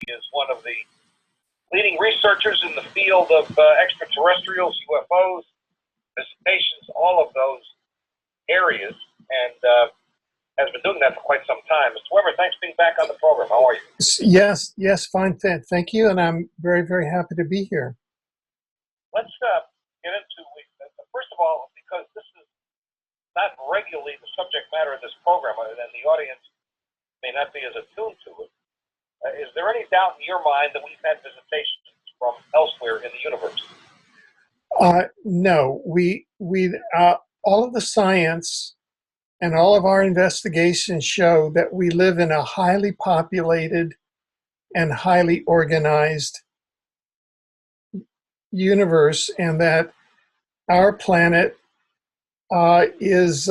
is one of the leading researchers in the field of extraterrestrials, UFOs, visitations, all of those areas, and has been doing that for quite some time. Mr. Webre, thanks for being back on the program. How are you? Yes, fine. Thank you, and I'm very, very happy to be here. Let's get into, first of all, because this is not regularly the subject matter of this program, and the audience may not be as attuned to it. Is there any doubt in your mind that we've had visitations from elsewhere in the universe? No, we all of the science and all of our investigations show that we live in a highly populated and highly organized universe, and that our planet is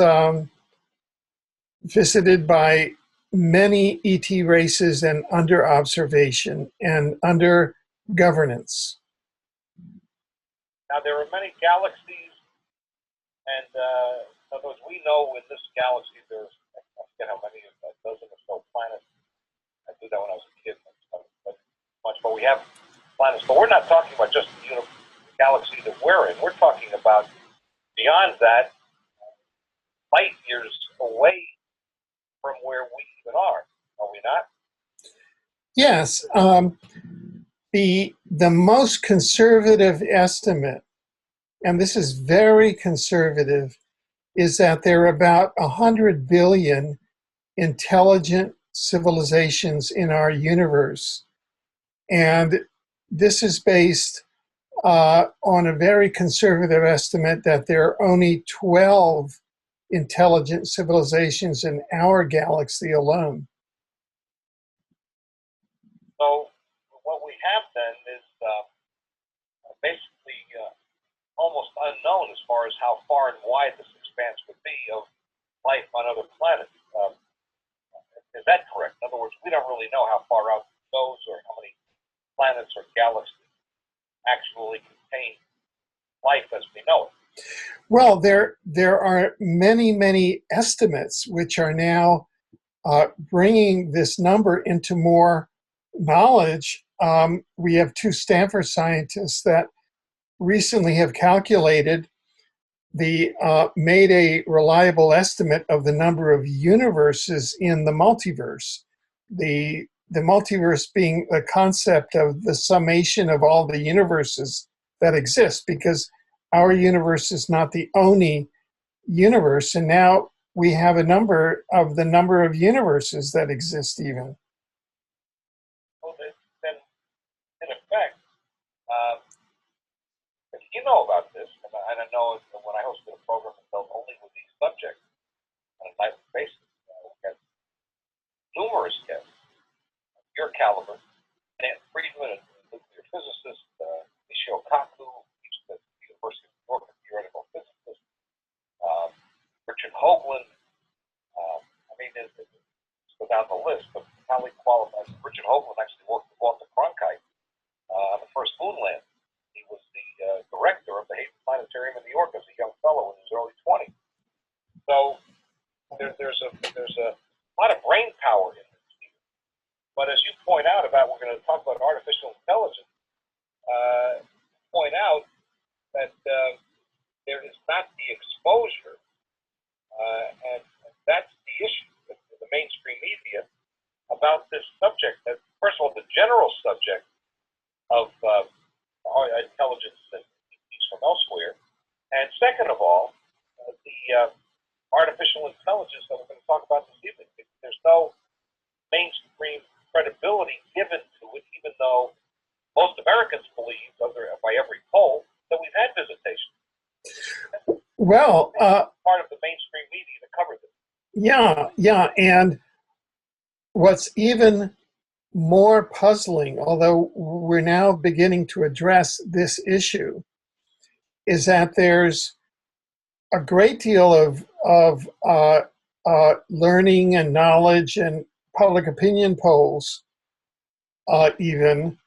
visited by many ET races and under observation and under governance. Now, there are many galaxies, and in other words, we know in this galaxy there's, I forget how many, a dozen or so planets. I did that when I was a kid, but we have planets. But we're not talking about just the galaxy that we're in. We're talking about beyond that, light years away from where we even are we not? Yes. The most conservative estimate, and this is very conservative, is that there are about 100 billion intelligent civilizations in our universe. And this is based on a very conservative estimate that there are only 12 intelligent civilizations in our galaxy alone. So what we have then is basically almost unknown as far as how far and wide this expanse would be of life on other planets. Is that correct? In other words, we don't really know how far out it goes or how many planets or galaxies actually contain life as we know it. Well, there are many estimates which are now bringing this number into more knowledge. We have two Stanford scientists that recently have calculated made a reliable estimate of the number of universes in the multiverse. The multiverse being the concept of the summation of all the universes that exist, because our universe is not the only universe, and now we have a number of universes that exist even. Well, then, in effect, you know about this, and I know when I hosted a program that dealt only with these subjects on a nightly basis, we had numerous guests of your caliber. Dan Friedman, a nuclear physicist, Michio Kaku, who's at the University of New York, a theoretical physicist, Richard Hoagland. I mean, let's go down the list of highly qualified. Richard Hoagland actually worked with Walter Cronkite on the first moon landing. He was the director of the Hayden Planetarium in New York as a young fellow in his early 20s. So there's a lot of brain power in this. But as you point out about, we're going to talk about artificial intelligence, point out that there is not the exposure, and that's the issue with the mainstream media about this subject. That, first of all, the general subject of intelligence that is from elsewhere, and second of all, the artificial intelligence that we're going to talk about this evening. There's no mainstream credibility given to it, even though most Americans believe, by every poll, that we've had visitation. Well, part of the mainstream media to cover this. Yeah, and what's even more puzzling, although we're now beginning to address this issue, is that there's a great deal of learning and knowledge and public opinion polls even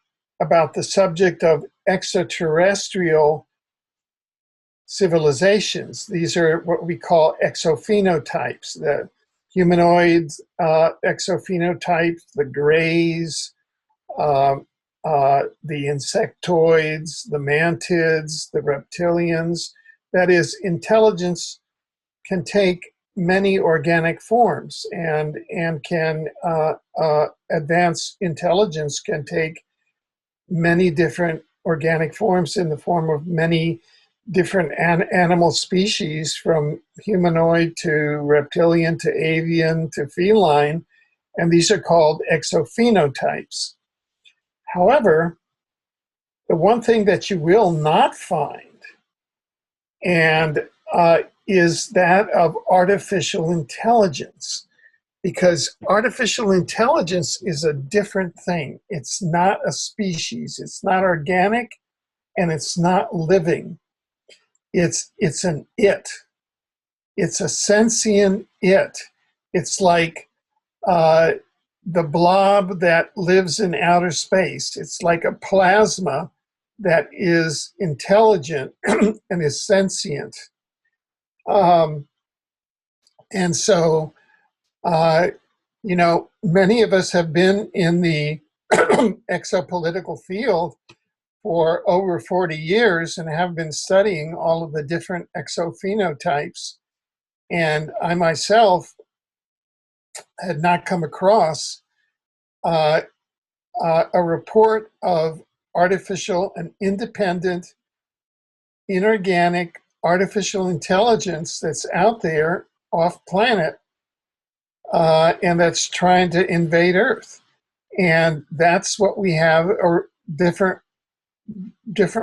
about the subject of extraterrestrial civilizations. These are what we call exophenotypes, the humanoids, exophenotypes, the grays, the insectoids, the mantids, the reptilians. That is, intelligence can take many organic forms, and can advanced intelligence can take many different organic forms in the form of many different animal species, from humanoid to reptilian to avian to feline, and these are called exophenotypes. However, the one thing that you will not find and is that of artificial intelligence, because artificial intelligence is a different thing. It's not a species. It's not organic, and it's not living. It's an it. It's a sentient it. It's like the blob that lives in outer space. It's like a plasma that is intelligent and is sentient. And so, you know, many of us have been in the exopolitical field for over 40 years and have been studying all of the different exophenotypes. And I myself had not come across a report of artificial and independent, inorganic artificial intelligence that's out there off planet and that's trying to invade Earth. And that's what we have different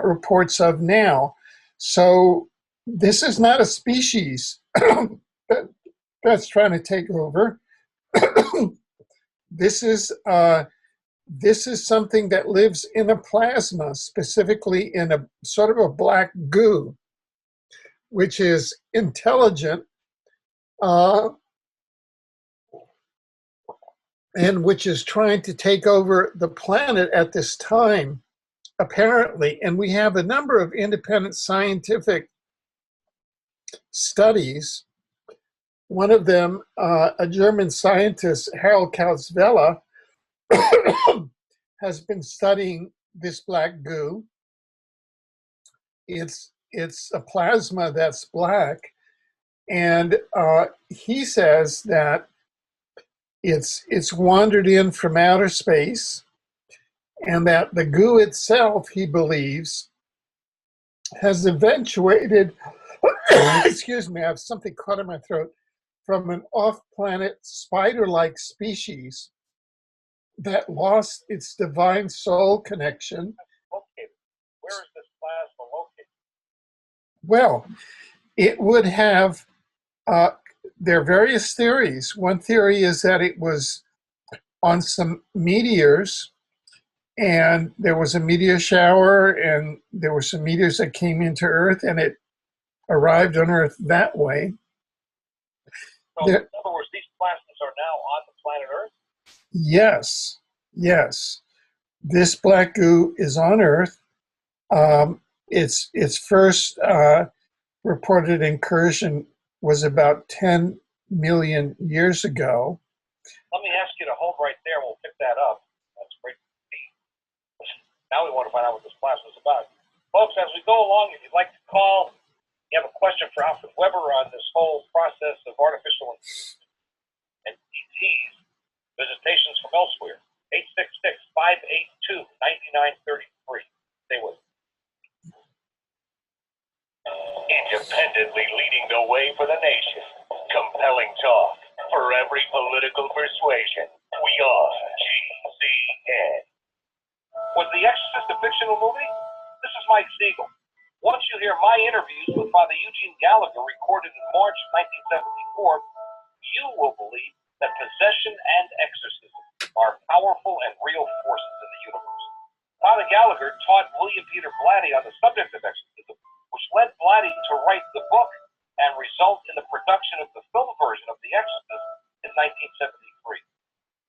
reports of now. So this is not a species that's trying to take over. This is something that lives in a plasma, specifically in a sort of a black goo, which is intelligent and which is trying to take over the planet at this time, apparently. And we have a number of independent scientific studies. One of them, a German scientist, Harald Kausvella, has been studying this black goo. It's a plasma that's black, and he says that it's wandered in from outer space, and that the goo itself, he believes, has eventuated, excuse me, I have something caught in my throat, from an off-planet spider-like species that lost its divine soul connection. Located. Where is this plasma located? Well, it would have, there are various theories. One theory is that it was on some meteors, and there was a meteor shower, and there were some meteors that came into Earth, and it arrived on Earth that way. So, in other words, these plasmas are now on the planet Earth? Yes, yes. This black goo is on Earth. Its first reported incursion was about 10 million years ago. Let me ask you to hold right there. We'll pick that up. That's great to see. Now we want to find out what this plasma is about. Folks, as we go along, if you'd like to call, you have a question for Alfred Webre on this whole process of artificial and ETs, visitations from elsewhere, 866-582-9933. Stay with us. Independently leading the way for the nation. Compelling talk for every political persuasion. We are GCN. Was The Exorcist a fictional movie? This is Mike Siegel. Once you hear my interviews with Father Eugene Gallagher recorded in March 1974, you will believe that possession and exorcism are powerful and real forces in the universe. Father Gallagher taught William Peter Blatty on the subject of exorcism, which led Blatty to write the book and result in the production of the film version of The Exorcist in 1973.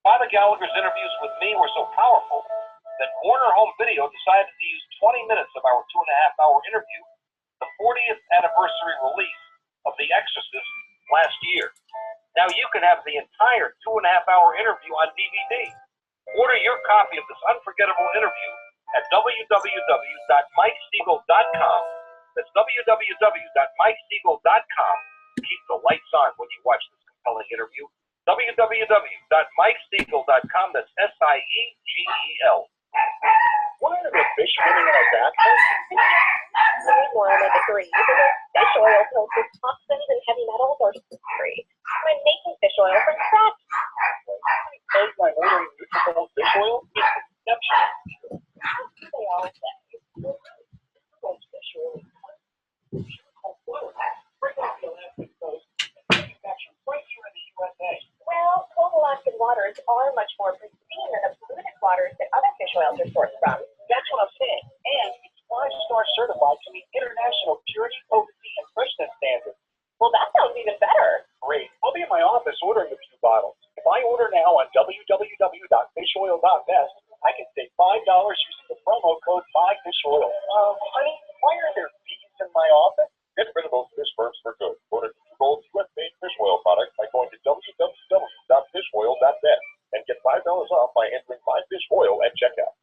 Father Gallagher's interviews with me were so powerful that Warner Home Video decided to use 20 minutes of our 2.5-hour interview, the 40th anniversary release of The Exorcist last year. Now you can have the entire 2.5-hour interview on DVD. Order your copy of this unforgettable interview at www.mikesiegel.com. That's www.mikesiegel.com. Keep the lights on when you watch this compelling interview. www.mikesiegel.com. That's SIEGEL. Why are there fish swimming in our bathtub? More omega-3. Fish oil filled with toxins and heavy metals are free. I'm making fish oil from scratch. Because I'm ordering Nutrafol fish oil? It's exceptional. They all say. Those fish oil. Well, cold Alaskan waters are much more pristine than the polluted waters that other fish oils are sourced from. That's what I'm saying. And it's 5-star certified to meet international purity, potency, and freshness standards. Well, that sounds even better. Great. I'll be in my office ordering a few bottles. If I order now on www.fishoil.vest, I can save $5 using the promo code FISHOIL. Honey, why are there bees in my office? Get rid of those fish burps for good. Order Gold US-made fish oil products by going to www.fishoil.net and get $5 off by entering MyFishOil at checkout.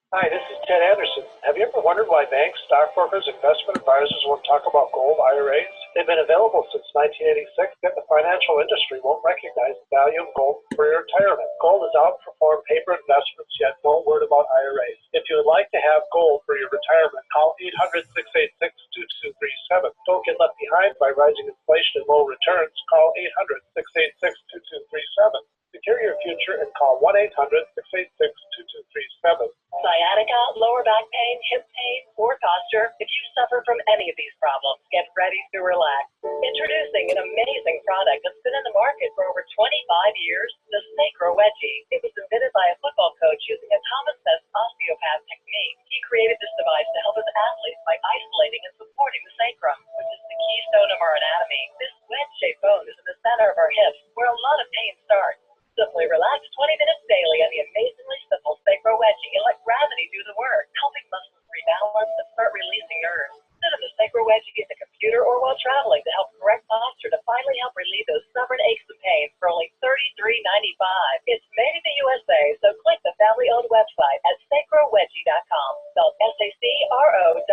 Hi, this is Ted Anderson. Have you ever wondered why banks, stockbrokers, investment advisors won't talk about gold IRAs? They've been available since 1986, yet the financial industry won't recognize the value of gold for your retirement. Gold has outperformed paper investments, yet no word about IRAs. If you would like to have gold for your retirement, call 800-686-2237. Don't get left behind by rising inflation and low returns. Call 800-686-2237. Secure your future and call 1-800-686-2237. Sciatica, lower back pain, hip pain, poor posture. If you suffer from any of these problems, get ready to relax. Introducing an amazing product that's been in the market for over 25 years, the Sacro Wedgie. It was invented by a football coach using a common sense osteopath technique. He created this device to help his athletes by isolating and supporting the sacrum, which is the keystone of our anatomy. This wedge-shaped bone is in the center of our hips, where a lot of pain starts. Simply relax 20 minutes daily on the amazingly simple Sacro Wedgie and let gravity do the work, helping muscles rebalance and start releasing nerves. Sit on the Sacro Wedgie at the computer or while traveling to help correct posture to finally help relieve those stubborn aches and pains for only $33.95. It's made in the USA, so click the family-owned website at sacrowedgie.com, spelled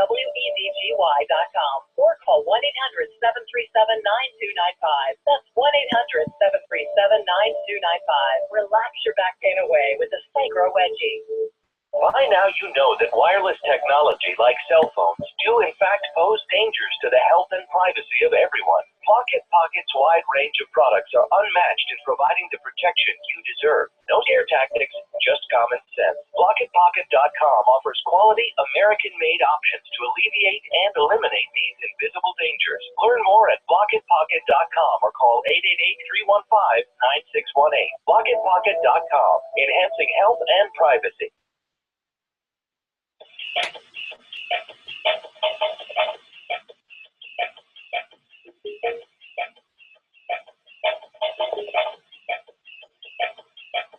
SACROWEDGY.com, or call 1-800-737-9295. That's 1-800-737-9295. Relax your back pain away with the Sacro Wedgie. By now you know that wireless technology like cell phones do in fact pose dangers to the health and privacy of everyone. Pocket's wide range of products are unmatched in providing the protection you deserve. No scare tactics, just common sense. Pocketpocket.com offers quality, American-made options to alleviate and eliminate these invisible dangers. Learn more at Pocketpocket.com or call 888-315-9618. Pocketpocket.com, enhancing health and privacy.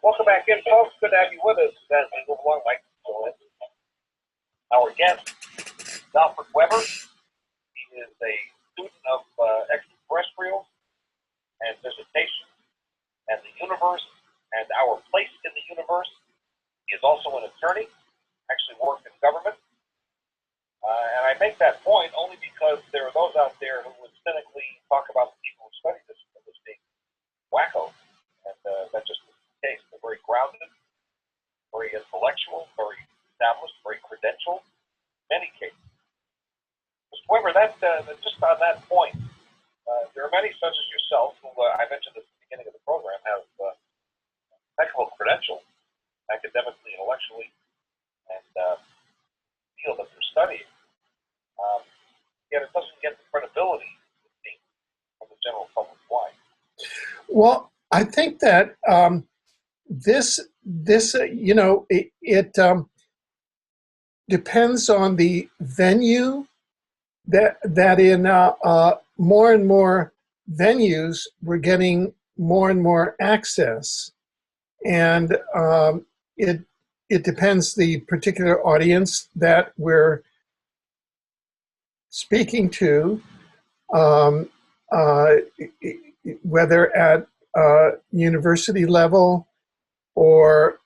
Welcome back in, folks. Good to have you with us as we move along. Mike, go ahead. Our guest, Alfred Webre. He is a student of extraterrestrials and visitation and the universe and our place in the universe. He is also an attorney, actually worked in government. And I make that point only because there are those out there who would cynically talk about the people who study this as being wacko. And that just isn't the case. They're very grounded, very intellectual, very established, very credentialed, in many cases. Mr. Webre, just on that point, there are many such as yourself who, I mentioned at the beginning of the program, have technical credentials, academically, intellectually, and feel that they're studying. Yet it doesn't get the credibility from the general public. Why? Well, I think that this it depends on the venue. That in more and more venues, we're getting more and more access, and it depends the particular audience that we're speaking to, whether at university level, or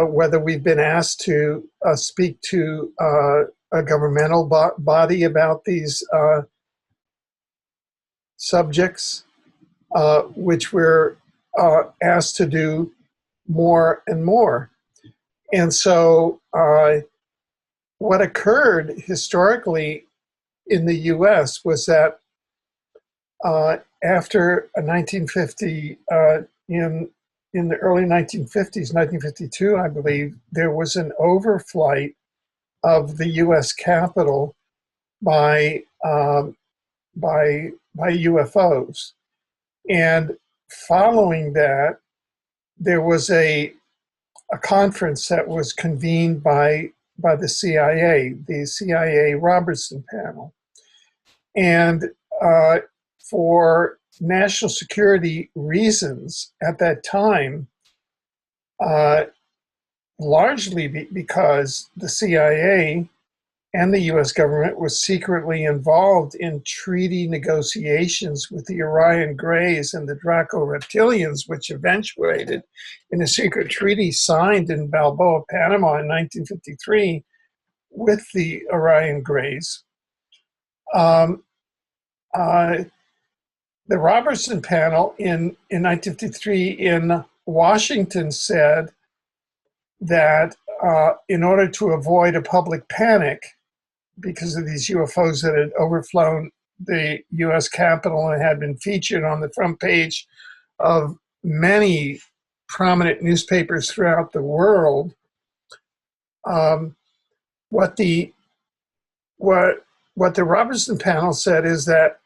whether we've been asked to speak to a governmental body about these subjects, which we're asked to do more and more. And so what occurred historically in the US was that after 1950, in the early 1950s, 1952, I believe, there was an overflight of the US Capitol by UFOs. And following that, there was a conference that was convened by the CIA Robertson panel. And for national security reasons at that time, largely because the CIA and the US government was secretly involved in treaty negotiations with the Orion Greys and the Draco Reptilians, which eventuated in a secret treaty signed in Balboa, Panama in 1953 with the Orion Greys. The Robertson panel in 1953 in Washington said that in order to avoid a public panic because of these UFOs that had overflown the US Capitol and had been featured on the front page of many prominent newspapers throughout the world, what the Robertson panel said is that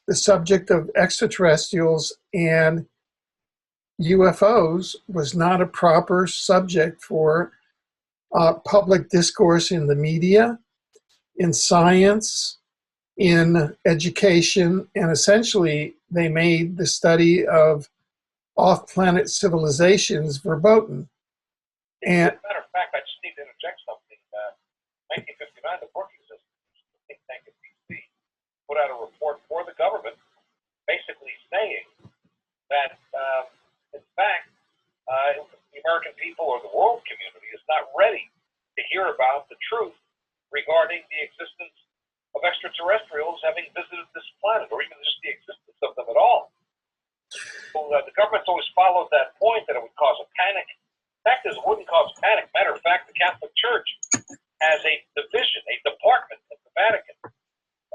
the subject of extraterrestrials and UFOs was not a proper subject for public discourse in the media, in science, in education, and essentially they made the study of off-planet civilizations verboten. And As a matter of fact, I just need to interject something. 1959, the Brookings Institute, the think tank at DC, put out a report for the government basically saying that, in fact, the American people or the world community is not ready to hear about the truth regarding the existence of extraterrestrials having visited this planet, or even just the existence of them at all. So the government's always followed that point that it would cause a panic. The fact is, it wouldn't cause panic. Matter of fact, the Catholic Church has a division, a department at the Vatican,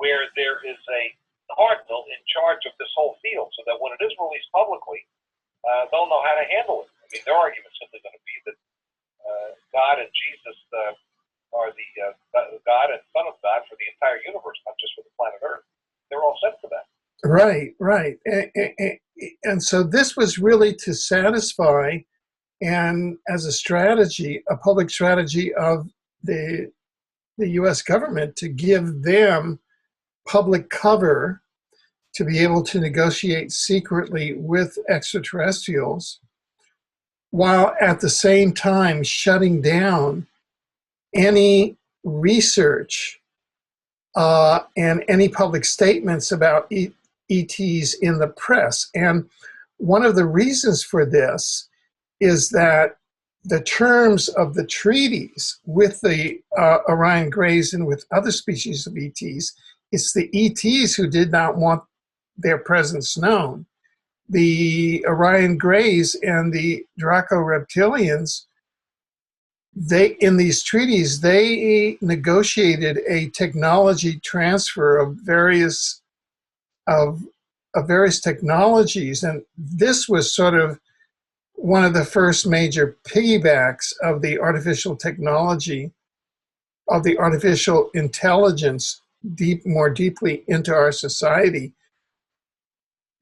where there is a cardinal in charge of this whole field, so that when it is released publicly, they'll know how to handle it. I mean, their argument is simply going to be that God and Jesus are the God and Son of God for the entire universe, not just for the planet Earth. They're all set for that. right. And so this was really to satisfy, and as a strategy, a public strategy of the US government to give them public cover to be able to negotiate secretly with extraterrestrials, while at the same time shutting down any research and any public statements about ETs in the press. And one of the reasons for this is that the terms of the treaties with the Orion Greys and with other species of ETs, it's the ETs who did not want their presence known. The Orion Greys and the Draco Reptilians, in these treaties, they negotiated a technology transfer of various technologies, and this was sort of one of the first major piggybacks of the artificial technology, of the artificial intelligence more deeply into our society.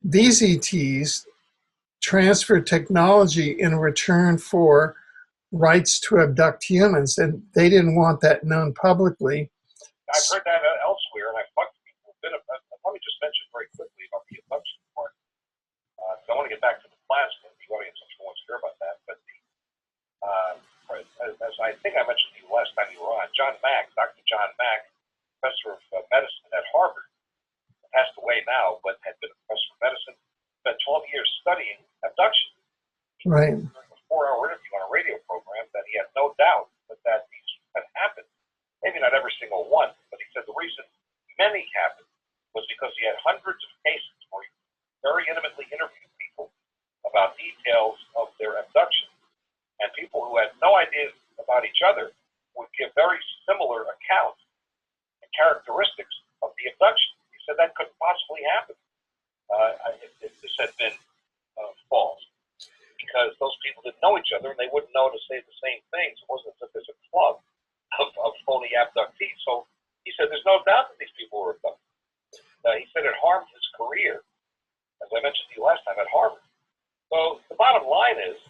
These ETs transferred technology in return for rights to abduct humans, and they didn't want that known publicly. I've heard that elsewhere, and I've talked to people a bit about it. Let me just mention very quickly about the abduction part. I want to get back to the plasma. The audience wants to hear about that. But as I think I mentioned to you last time you were on, John Mack, Dr. John Mack, professor of medicine at Harvard, passed away now, but had been a professor of medicine, spent 12 years studying abduction. Right. during a 4-hour interview on a radio program that he had no doubt that these had happened. Maybe not every single one, but he said the reason many happened was because he had hundreds of cases where he very intimately interviewed people about details of their abduction. And people who had no idea about each other would give very similar accounts and characteristics of the abduction. He said that couldn't possibly happen if this had been false, because those people didn't know each other and they wouldn't know to say the same things. It wasn't as if there's a club of phony abductees. So he said there's no doubt that these people were abducted. He said it harmed his career, as I mentioned to you last time, at Harvard. So the bottom line is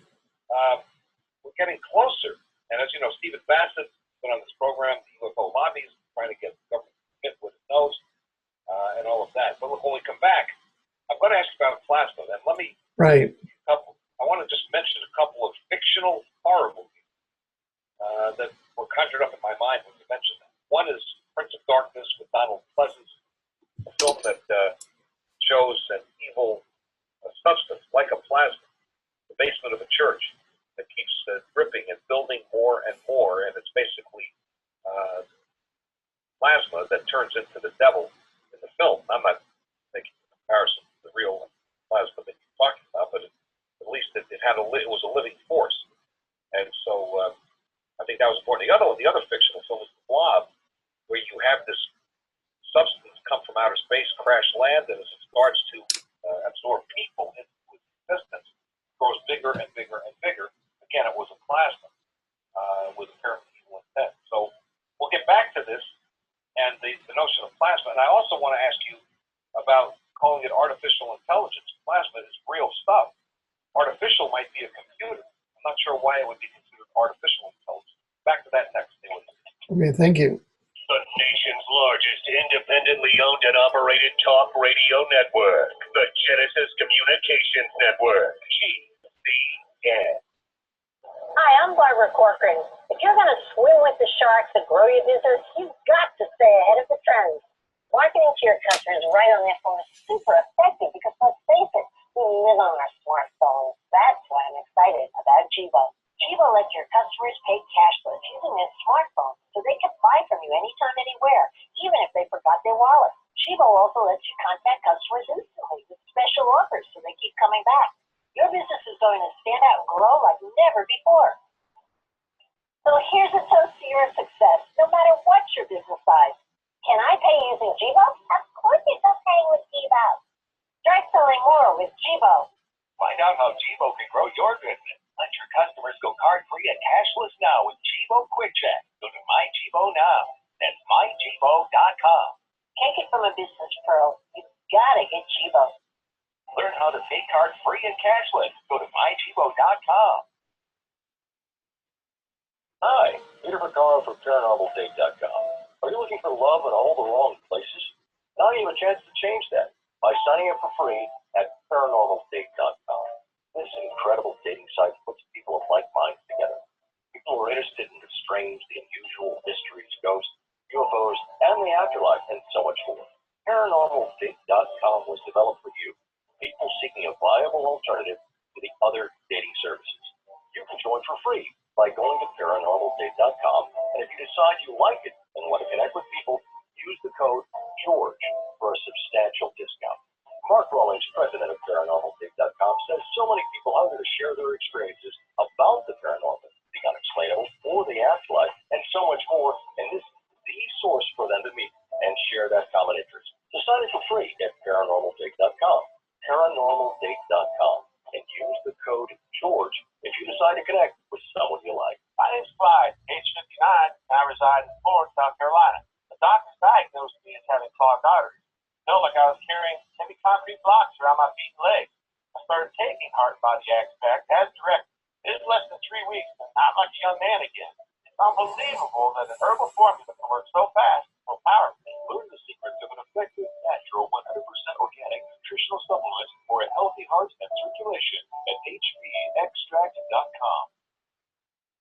we're getting closer. And as you know, Stephen Bassett's been on this program, the UFO lobby is trying to get the government to admit what it knows and all of that. But look, when we come back, I'm going to ask you about plasma. And let me I want to just mention a couple of fictional horror movies that were conjured up in my mind when you mentioned that. One is Prince of Darkness with Donald Pleasance, a film that shows an evil substance like a plasma, the basement of a church that keeps dripping and building more and more, and it's basically plasma that turns into the devil in the film. I'm not making a comparison to the real plasma that you're talking about, but at least it was a living force, and so I think that was important. The other fictional film is The Blob, where you have this substance come from outer space, crash land, and as it starts to absorb people into its existence, it grows bigger and bigger and bigger. Again, it was a plasma with apparently evil intent. So we'll get back to this and the notion of plasma. And I also want to ask you about calling it artificial intelligence. Plasma is real stuff. Artificial might be a computer. I'm not sure why it would be considered artificial intelligence. Back to that next. Okay, thank you. The nation's largest independently owned and operated talk radio network, the Genesis Communications Network, GCN. Hi, I'm Barbara Corcoran. If you're going to swim with the sharks and grow your business, you've got to stay ahead of the trends. Marketing to your customers right on their phone is super effective because, let's face it, we live on our smartphones. That's why I'm excited about Jibo. Jibo lets your customers pay cashless using their smartphone so they can buy from you anytime, anywhere, even if they forgot their wallet. Jibo also lets you contact customers instantly with special offers so they keep coming back. Your business is going to stand out and grow like never before. So here's a toast to your success, no matter what your business size. Can I pay using Jibo? Of course you can pay with Jibo. Start selling more with Jibo. Find out how Jibo can grow your business. Let your customers go card-free and cashless now with Jibo Quick Check. Go to MyJibo now. That's MyJibo.com. Take it from a business pro. You've got to get Jibo. Learn how to pay card-free and cashless. Go to MyJibo.com. Hi, Peter Vaccaro from ParanormalDate.com. Are you looking for love in all the wrong places? Now you have a chance to change that by signing up for free at ParanormalDate.com. This incredible dating site puts people of like minds together. People who are interested in the strange, the unusual, mysteries, ghosts, UFOs, and the afterlife, and so much more. ParanormalDate.com was developed for you, people seeking a viable alternative to the other dating services. You can join for free by going to ParanormalDate.com, and if you decide you like it and want to connect with people, use the code GEORGE for a substantial discount. Mark Rawlings, president of ParanormalDate.com, says so many people hunger to share their experiences about the paranormal, the unexplainable, or the afterlife, and so much more, and this is the source for them to meet and share that common interest. So sign up for free at ParanormalDate.com, ParanormalDate.com, and use the code GEORGE if you decide to connect with someone you like. My name's Clyde, age 59, and I reside in Florence, South Carolina. The doctors diagnosed me as having clogged arteries. Felt like I was carrying heavy concrete blocks around my feet and legs. I started taking Heart and Body Extract as directed. It was less than 3 weeks, and I'm like a young man again. It's unbelievable that an herbal formula can work so fast, so powerfully. Learn the secrets of an effective, natural, 100% organic nutritional supplement for a healthy heart and circulation at HBExtract.com.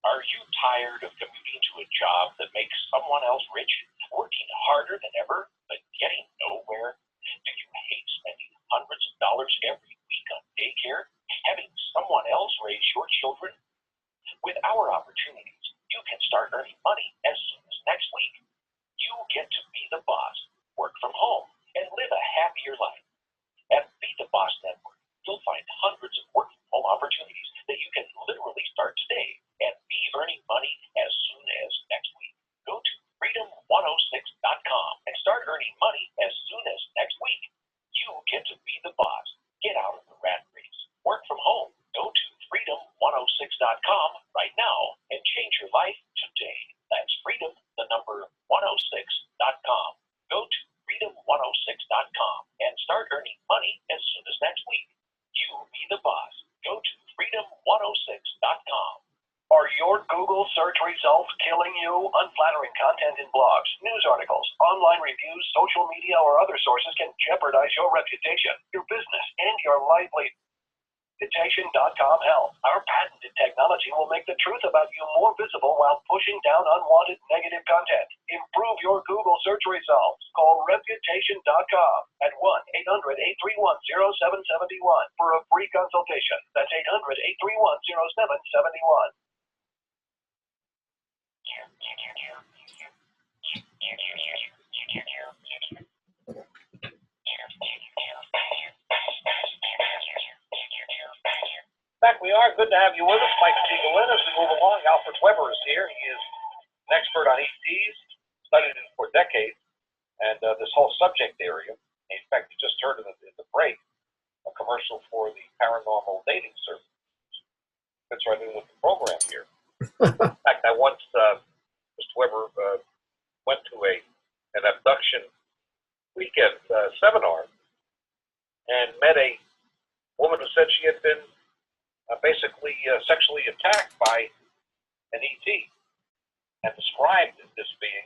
Are you tired of commuting to a job that makes someone else rich, working harder than ever, but getting nowhere? Do you hate spending hundreds of dollars every week on daycare? having someone else raise your children? With our opportunities, you can start earning money as soon as next week. You get to be the boss, work from home, and live a happier life. At Be the Boss Network, you'll find hundreds of work from home opportunities that you can literally start today and be earning money as soon as next week. Go to freedom106.com and start earning money as soon as next week. You get to be the boss. Get out of the rat race. Work from home. Go to freedom106.com right now and change your life today. That's freedom, the number 106.com. Go to freedom106.com and start earning money as soon as next week. You be the boss. Go to freedom106.com. Are your Google search results killing you? Unflattering content in blogs, news articles, online reviews, social media, or other sources can jeopardize your reputation, your business, and your livelihood. Visitation.com help. Our patented technology will make the truth about you more visible while pushing down unwanted negative content. Improve your Google search results. Call Reputation.com at 1-800-831-0771 for a free consultation. That's 800-831-0771. Back we are. Good to have you with us, Mike Siegel. As we move along, Alfred Webre is here. He is an expert on ETs, studied it for decades, and this whole subject area. In fact, you just heard in the break a commercial for the paranormal dating service. Fits right in with the program here. In fact, I once, Mr. Webre, went to an abduction weekend seminar and met a woman who said she had been basically sexually attacked by an ET and described this being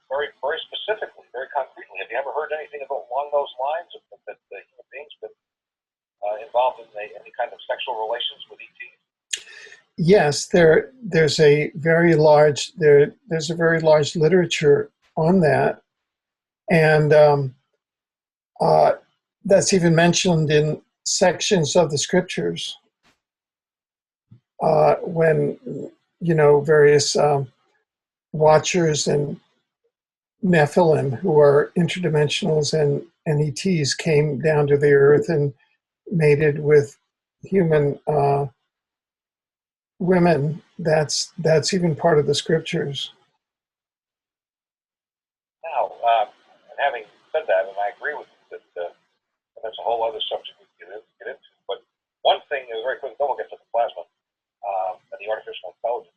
very, very specifically, very concretely. Have you ever heard anything along those lines that human beings been involved in any kind of sexual relations with ETs? Yes, there's a very large literature on that, and that's even mentioned in sections of the scriptures when various watchers and Nephilim, who are interdimensionals and ETs, came down to the earth and mated with human women. That's even part of the scriptures. Now, and having said that, and I agree with you that that's a whole other subject we can get into. But one thing, very quickly, then we'll get to the plasma and the artificial intelligence,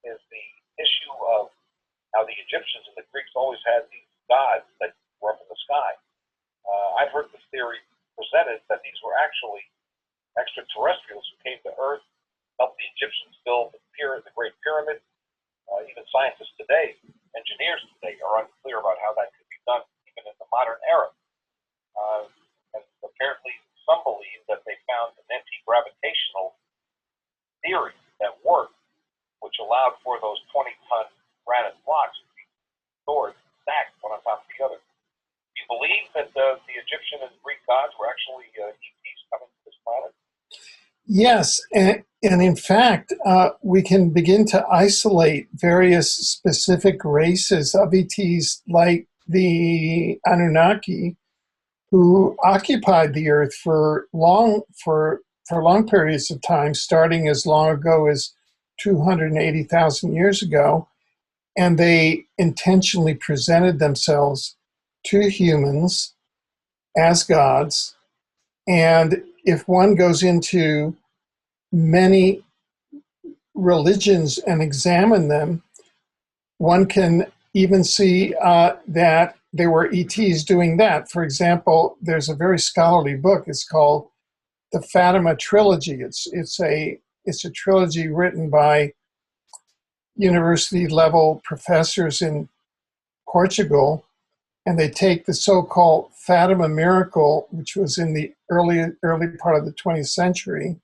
is the issue of how the Egyptians and the Greeks always had these gods that were up in the sky. I've heard the theory presented that these were actually extraterrestrials who came to Earth, helped the Egyptians build the Great Pyramid. Even scientists today, engineers today, are unclear about how that could be done, even in the modern era. And apparently, some believe that they found an anti-gravitational theory that worked, which allowed for those 20-ton granite blocks to be stored, stacked one on top of the other. Do you believe that the Egyptian and Greek gods were actually ETs coming to this planet? Yes, and in fact, we can begin to isolate various specific races of ETs, like the Anunnaki, who occupied the Earth for long periods of time, starting as long ago as 280,000 years ago, and they intentionally presented themselves to humans as gods. And if one goes into many religions and examine them, one can even see that there were ETs doing that. For example, there's a very scholarly book. It's called the Fatima Trilogy. It's a trilogy written by university-level professors in Portugal, and they take the so-called Fatima miracle, which was in the early part of the 20th century,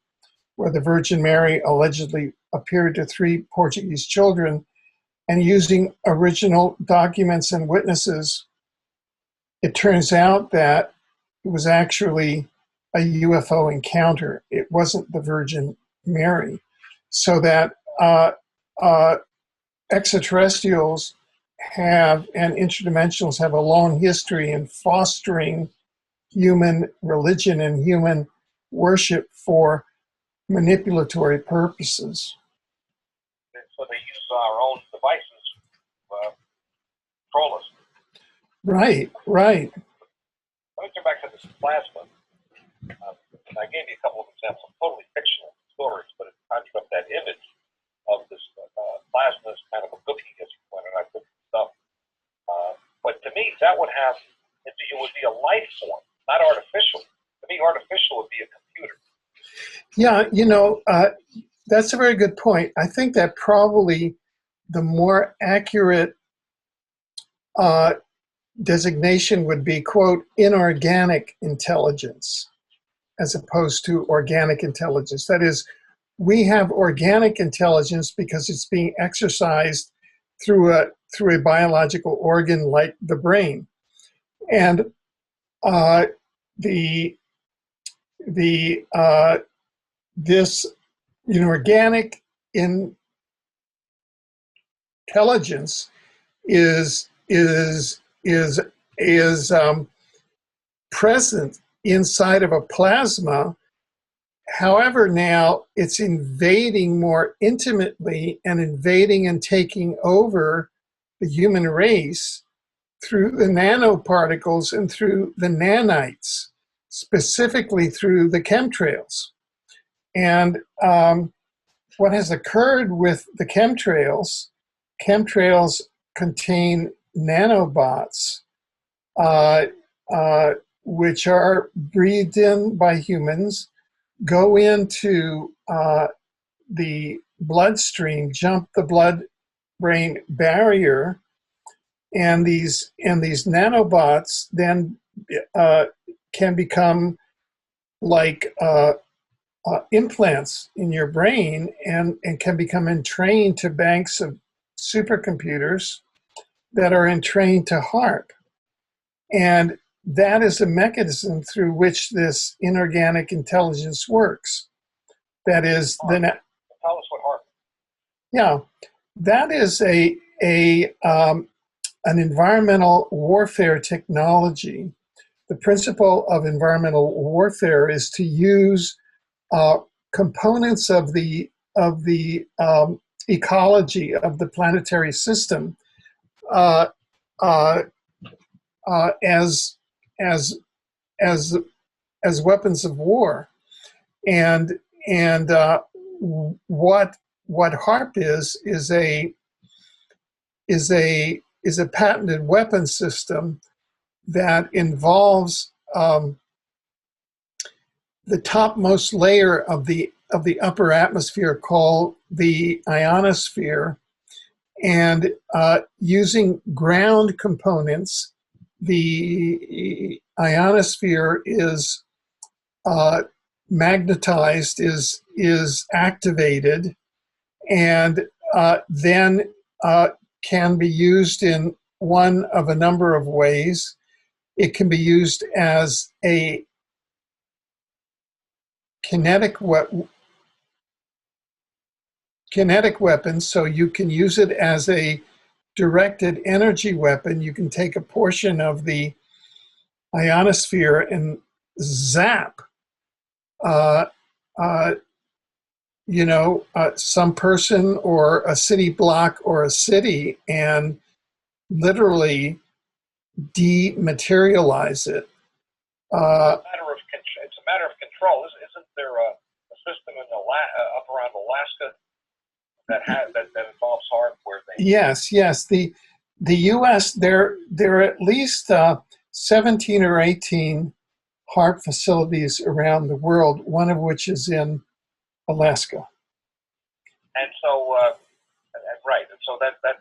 where the Virgin Mary allegedly appeared to 3 Portuguese children, and using original documents and witnesses, it turns out that it was actually a UFO encounter. It wasn't the Virgin Mary. So that extraterrestrials have and interdimensionals have a long history in fostering human religion and human worship for manipulatory purposes. So they use our own devices to control us. Right, right. Let me get back to this plasma. I gave you a couple of examples of totally fictional stories, but it conjured up that image of this plasma as kind of a cookie, as you pointed out, cookie stuff. But to me, that would have, it would be a life form, not artificial. To me, artificial would be a computer. Yeah, that's a very good point. I think that probably the more accurate designation would be, quote, inorganic intelligence, as opposed to organic intelligence. That is, we have organic intelligence because it's being exercised through a biological organ like the brain. And this inorganic intelligence is present inside of a plasma. However, now it's invading more intimately and invading and taking over the human race through the nanoparticles and through the nanites, specifically through the chemtrails. And what has occurred with the chemtrails contain nanobots, which are breathed in by humans, go into the bloodstream, jump the blood-brain barrier, and these nanobots then can become like implants in your brain and can become entrained to banks of supercomputers that are entrained to HAARP. And that is a mechanism through which this inorganic intelligence works. That is tell us what HAARP. Yeah, that is an environmental warfare technology. The principle of environmental warfare is to use components of the ecology of the planetary system as weapons of war, and what HAARP is a patented weapon system that involves the topmost layer of the upper atmosphere, called the ionosphere, and using ground components. The ionosphere is magnetized, is activated, and then can be used in one of a number of ways. It can be used as a kinetic weapon, so you can use it as a directed energy weapon. You can take a portion of the ionosphere and zap some person or a city block or a city, and literally dematerialize it. It's a matter of control. Isn't there a system in up around Alaska that involves HAARP where they? Yes. The U.S. there are at least 17 or 18 HAARP facilities around the world, one of which is in Alaska. And so, right. And so that's the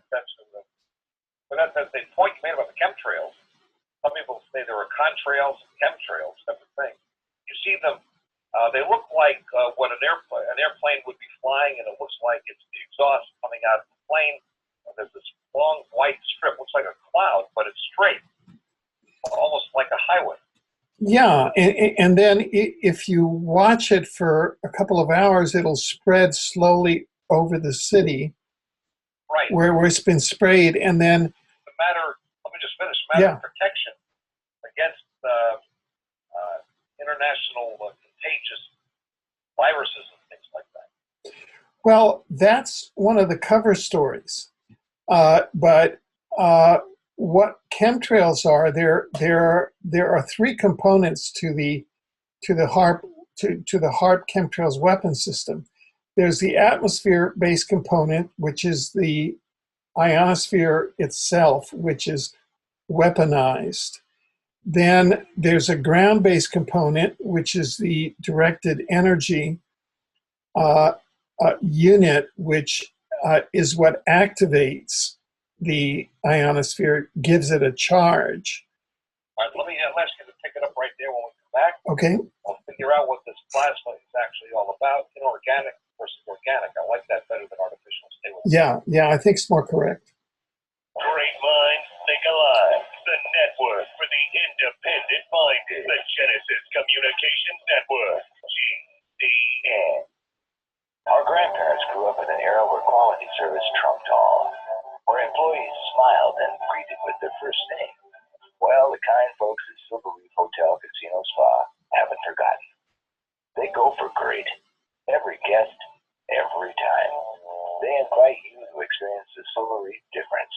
point you made about the chemtrails. Some people say there are contrails and chemtrails, separate things. You see them; they look like what an airplane would be flying, and it looks like it's the exhaust coming out of the plane. And there's this long white strip, looks like a cloud, but it's straight, almost like a highway. Yeah, and then if you watch it for a couple of hours, it'll spread slowly over the city Right. where it's been sprayed, and then Let me just finish. Matter Yeah. of protection against international contagious viruses and things like that. well, that's one of the cover stories. But what chemtrails are, there are three components to the HAARP to the HAARP chemtrails weapon system. There's the atmosphere-based component, which is the ionosphere itself, which is weaponized. Then there's a ground-based component, which is the directed energy unit, which is what activates the ionosphere, gives it a charge. All right, let me ask you to pick it up right there when we come back. Okay. I'll figure out what this plasma is actually all about. Inorganic versus organic. I like that better than artificial. Stay with me. Yeah, I think it's more correct. Great minds think alike. The network for the independent-minded. The Genesis Communications Network. GCN. Our grandparents grew up in an era where quality service trumped all, where employees smiled and greeted with their first name. Well, the kind folks at Silver Reef Hotel, Casino, Spa haven't forgotten. They go for great. Every guest, every time. They invite you to experience the Silver Reef difference.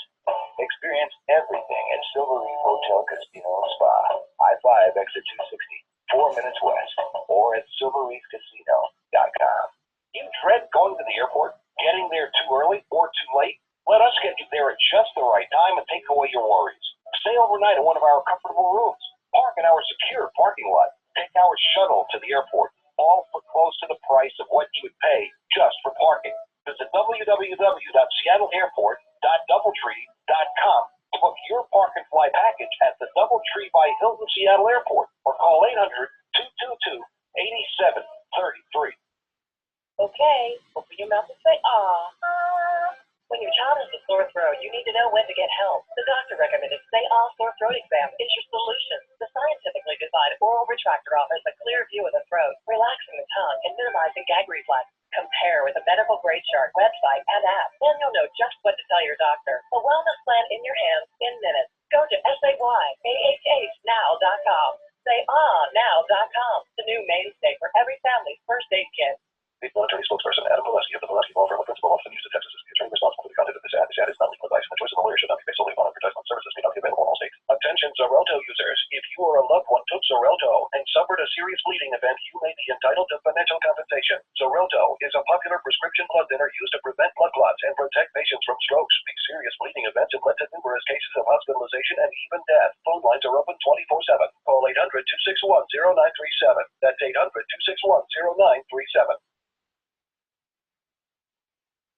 Experience everything at Silver Reef Hotel, Casino, Spa. I-5, exit 260, 4 minutes west, or at silverreefcasino.com. You dread going to the airport, getting there too early or too late? Let us get you there at just the right time and take away your worries. Stay overnight in one of our comfortable rooms. Park in our secure parking lot. Take our shuttle to the airport, all for close to the price of what you would pay just for parking. Visit www.seattleairport.doubletree.com to book your park and fly package at the Doubletree by Hilton Seattle Airport, or call 800-222-8733. Okay, open your mouth and say, ah. When your child has a sore throat, you need to know when to get help. The doctor recommended Say Ah Sore Throat Exam is your solution. The scientifically designed oral retractor offers a clear view of the throat, relaxing the tongue and minimizing gag reflex. Compare with a medical grade chart, website, and app. Then you'll know just what to tell your doctor. A wellness plan in your hands in minutes. Go to SAYAHHnow.com. SayAhNow.com, the new mainstay for every family's first aid kit. The military spokesperson Adam Valesky of the Valesky Law Firm, a principal office in Houston, Texas, is the attorney responsible for the content of this ad. This ad is not legal advice, and the choice of a lawyer should not be based solely upon advertisement. Services may not be available in all states. Attention Xarelto users. If you or a loved one took Xarelto and suffered a serious bleeding event, you may be entitled to financial compensation. Xarelto is a popular prescription blood thinner used to prevent blood clots and protect patients from strokes. These serious bleeding events have led to numerous cases of hospitalization and even death. Phone lines are open 24/7. Call 800-261-0937. That's 800-261-0937.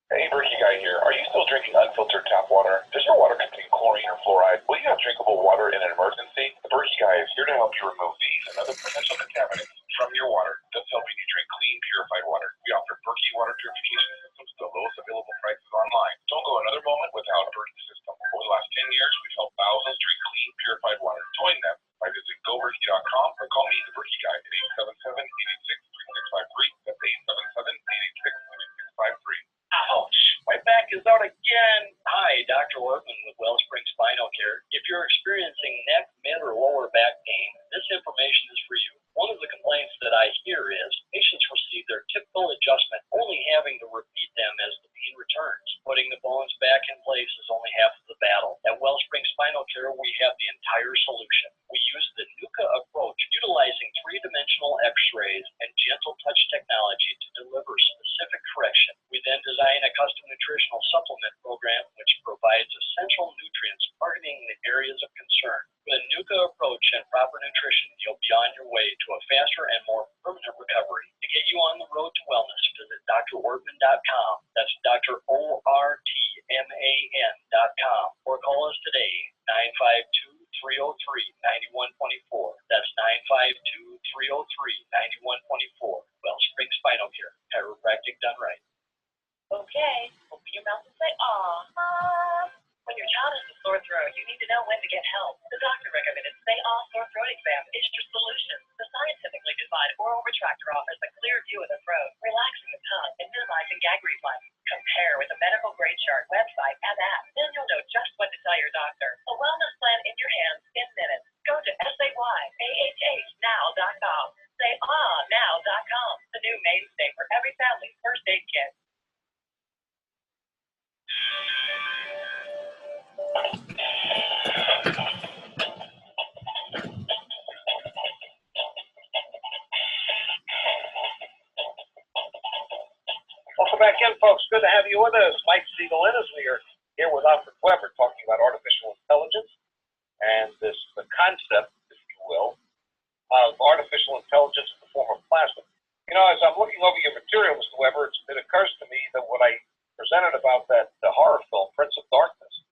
Hey, Berkey Guy here. Are you still drinking unfiltered tap water? Does your water contain chlorine or fluoride? Will you have drinkable water in an emergency? The Berkey Guy is here to help you remove these and other potential contaminants from your water, thus helping you drink clean, purified water. We offer Berkey water purification systems at the lowest available prices online. Don't go another moment without a Berkey system. Over the last 10 years, we've helped thousands drink clean, purified water. Join them by visiting goberkey.com or call me, the Berkey Guy, at 877-886-3653. That's 877-886-3653. Ouch! My back is out again. Hi, Dr. Workman with Wellspring Spinal Care. If you're experiencing neck, mid, or lower back pain, this information is for you. One of the complaints that I hear is patients receive their typical adjustment, only having to repeat them as the pain returns. Putting the bones back in place is only half of the battle. At Wellspring Spinal Care, we have the entire solution. We use the NUCA approach, utilizing three-dimensional x-rays and gentle touch technology to deliver specific correction. We then design a custom nutritional supplement program which provides essential nutrients targeting the areas of concern. With a NUCA approach and proper nutrition, you'll be on your way to a faster and more permanent recovery. To get you on the road to wellness, visit drworkman.com. That's drortman.com. Or call us today, 952-303-9124. That's 952-303-9124. Wellspring Spinal Care, chiropractic done right. Okay, open your mouth and say, ah. When your child has a sore throat, you need to know when to get help. The doctor recommended Say All Sore Throat Exam is your solution. The scientifically designed oral retractor offers a clear view of the throat, relaxing the tongue and minimizing gag reflex. Compare with a medical grade chart website and app. Then you'll know just what to tell your doctor. A wellness plan in your hands in minutes. Go to sayahhnow.com. Sayahnow.com, the new mainstay for every family's first aid kit. Welcome back in, folks. Good to have you with us. Mike Siegel in as we are here with Alfred Webre talking about artificial intelligence and the concept, if you will, of artificial intelligence in the form of plasma. You know, as I'm looking over your material, Mr. Webre, it occurs to me that what I presented about the horror film, Prince of Darkness,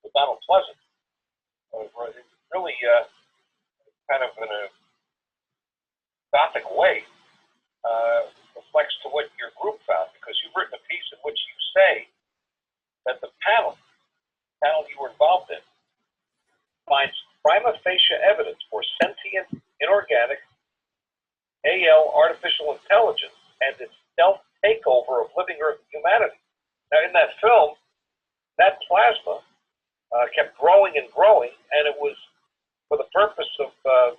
with Donald Pleasant, really kind of in a gothic way, reflects to what your group found, because you've written a piece in which you say that the panel you were involved in finds prima facie evidence for sentient, inorganic, artificial intelligence and its self-takeover of living Earth humanity. Now, in that film, that plasma kept growing and growing, and it was for the purpose of,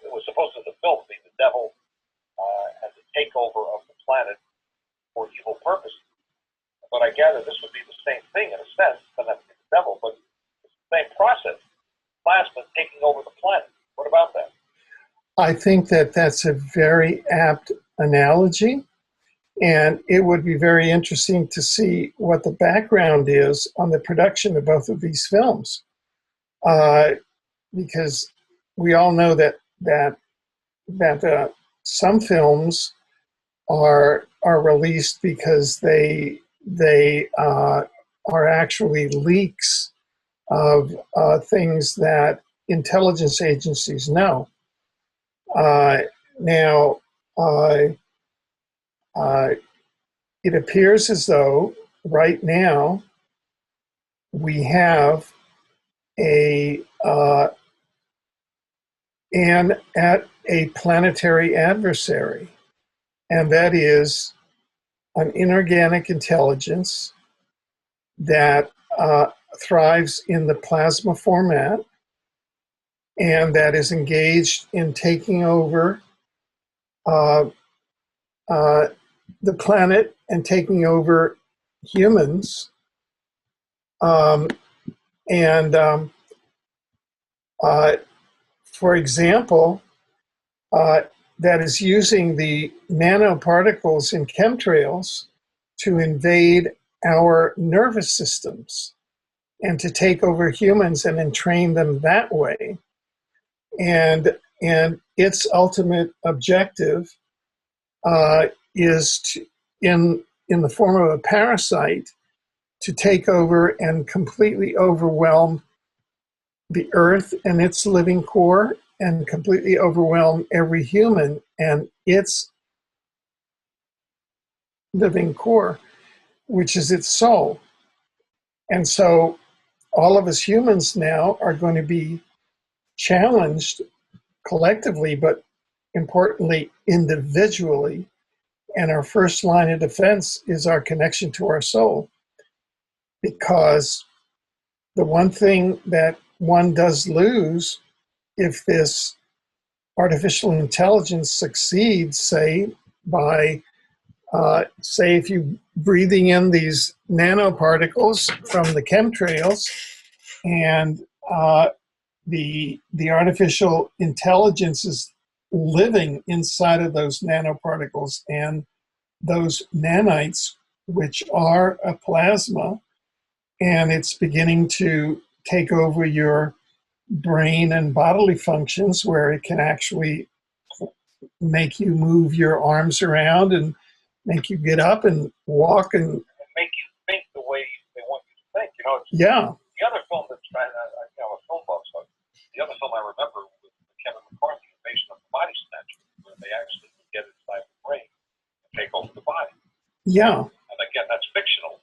it was supposed to, the film, be the devil and the takeover of the planet for evil purposes. But I gather this would be the same thing in a sense, but not the devil, but it's the same process. Plasma taking over the planet. What about that? I think that that's a very apt analogy, and it would be very interesting to see what the background is on the production of both of these films, because we all know that some films are released because they are actually leaks of things that intelligence agencies know. Now, it appears as though right now we have a planetary adversary, and that is an inorganic intelligence that thrives in the plasma format and that is engaged in taking over the planet and taking over humans. For example, that is using the nanoparticles in chemtrails to invade our nervous systems and to take over humans and entrain them that way. And its ultimate objective is to, in the form of a parasite, to take over and completely overwhelm the Earth and its living core, and completely overwhelm every human and its living core, which is its soul. And so all of us humans now are going to be challenged collectively, but importantly, individually. And our first line of defense is our connection to our soul. Because the one thing that one does lose if this artificial intelligence succeeds, say, by, say, if you breathing in these nanoparticles from the chemtrails, and the artificial intelligence is living inside of those nanoparticles and those nanites, which are a plasma, and it's beginning to take over your brain and bodily functions, where it can actually make you move your arms around and make you get up and walk and make you think the way they want you to think. You know, yeah. The other film that's I'm a film buff, so the other film I remember was Kevin McCarthy, Invasion of the Body Snatchers, where they actually get inside the brain and take over the body. Yeah. And again, that's fictional.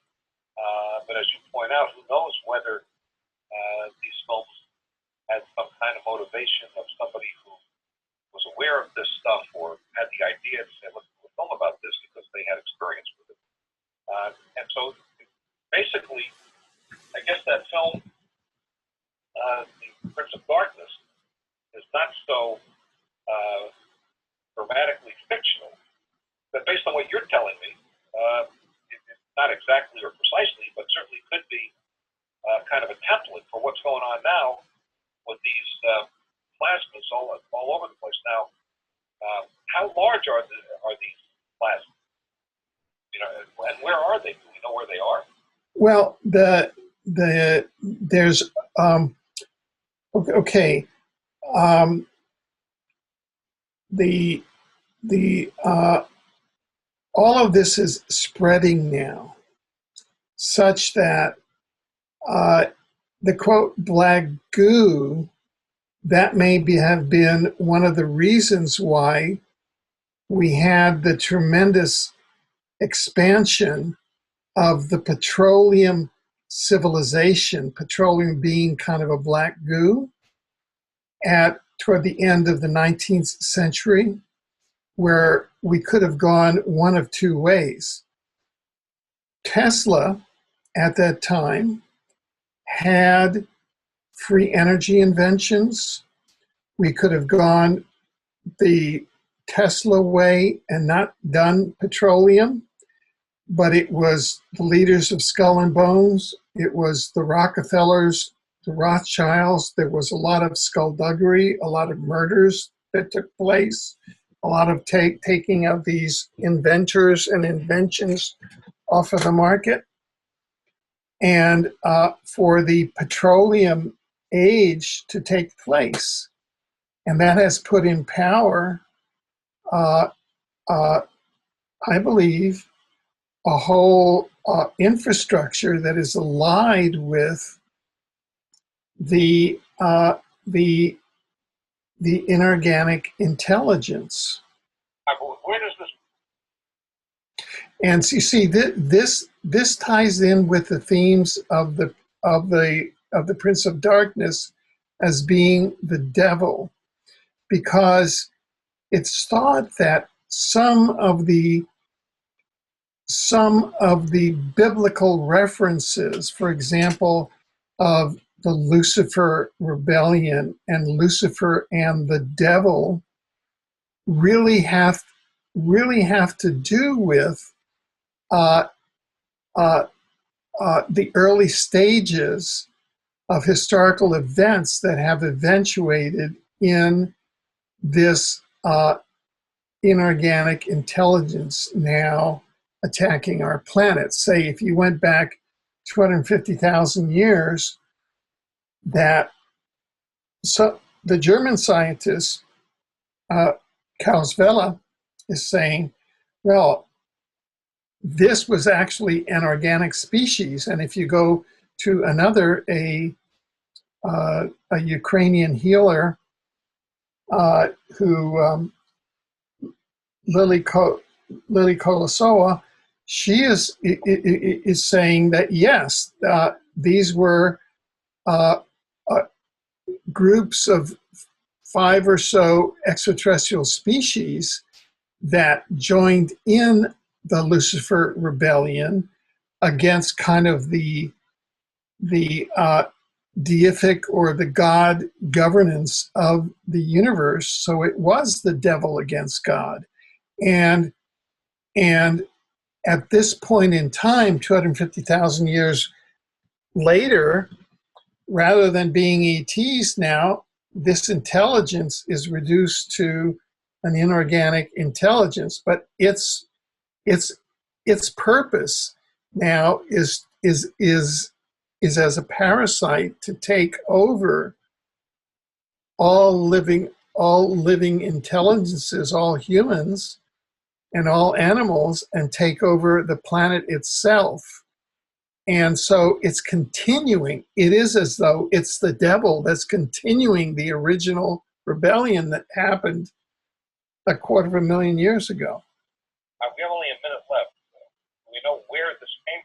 But as you point out, who knows whether motivation of somebody who was aware of this stuff or had the idea to say, let's do a film about this because they had experience with it. And so basically, I guess that film, The Prince of Darkness, is not so dramatically fictional, but based on what you're telling me, it's not exactly or precisely, but certainly could be kind of a template for what's going on now with these plasmas all over the place. Now, how large are these plasmas? You know, and where are they? Do we know where they are? Well, there's okay. The all of this is spreading now, such that the quote black goo, that may have been one of the reasons why we had the tremendous expansion of the petroleum civilization, petroleum being kind of a black goo, toward the end of the 19th century, where we could have gone one of two ways. Tesla, at that time, had free energy inventions. We could have gone the Tesla way and not done petroleum, but it was the leaders of Skull and Bones. It was the Rockefellers, the Rothschilds. There was a lot of skullduggery, a lot of murders that took place, a lot of taking of these inventors and inventions off of the market. And for the petroleum age to take place, and that has put in power, I believe, a whole infrastructure that is allied with the inorganic intelligence. Where does this? And so you see, this ties in with the themes of the Prince of Darkness as being the devil, because it's thought that some of the biblical references, for example, of the Lucifer rebellion and Lucifer and the devil, really have to do with the early stages of historical events that have eventuated in this inorganic intelligence now attacking our planet. Say, if you went back 250,000 years, the German scientist Klaus Welle is saying, well, this was actually an organic species. And if you go to a Ukrainian healer who Lily Kolosova, she is saying that yes, these were groups of 5 or so extraterrestrial species that joined in the Lucifer rebellion against kind of the deific or the God governance of the universe. So it was the devil against God. And at this point in time, 250,000 years later, rather than being ETs now, this intelligence is reduced to an inorganic intelligence. But its purpose now is as a parasite to take over all living intelligences, all humans and all animals, and take over the planet itself. And so it's continuing. It is as though it's the devil that's continuing the original rebellion that happened 250,000 years ago. We have only a minute left. Do we know where this came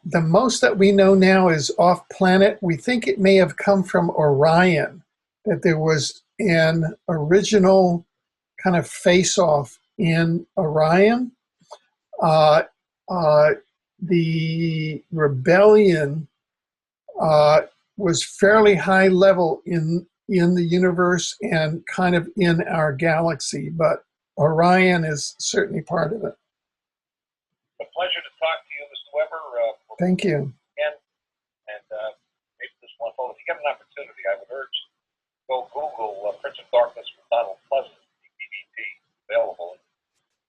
The most that we know now is off planet. We think it may have come from Orion, that there was an original kind of face-off in Orion. The rebellion was fairly high level in the universe and kind of in our galaxy, but Orion is certainly part of it. A pleasure to talk to you, Mr. Weber. Thank you. Again, and maybe this one, if you get an opportunity, I would urge you to go Google Prince of Darkness with Donald Pleasant, the DVD available, and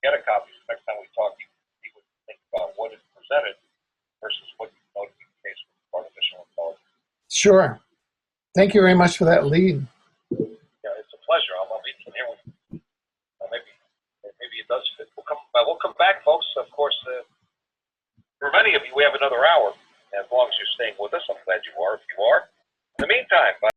get a copy. So next time we talk, you can see what you think about what is presented versus what you know to be the case with artificial intelligence. Sure. Thank you very much for that lead. Yeah, it's a pleasure. I'll meet you here with you. Maybe it does fit. We'll come back, folks. Of course, for many of you, we have another hour. As long as you're staying with us, I'm glad you are. If you are, in the meantime,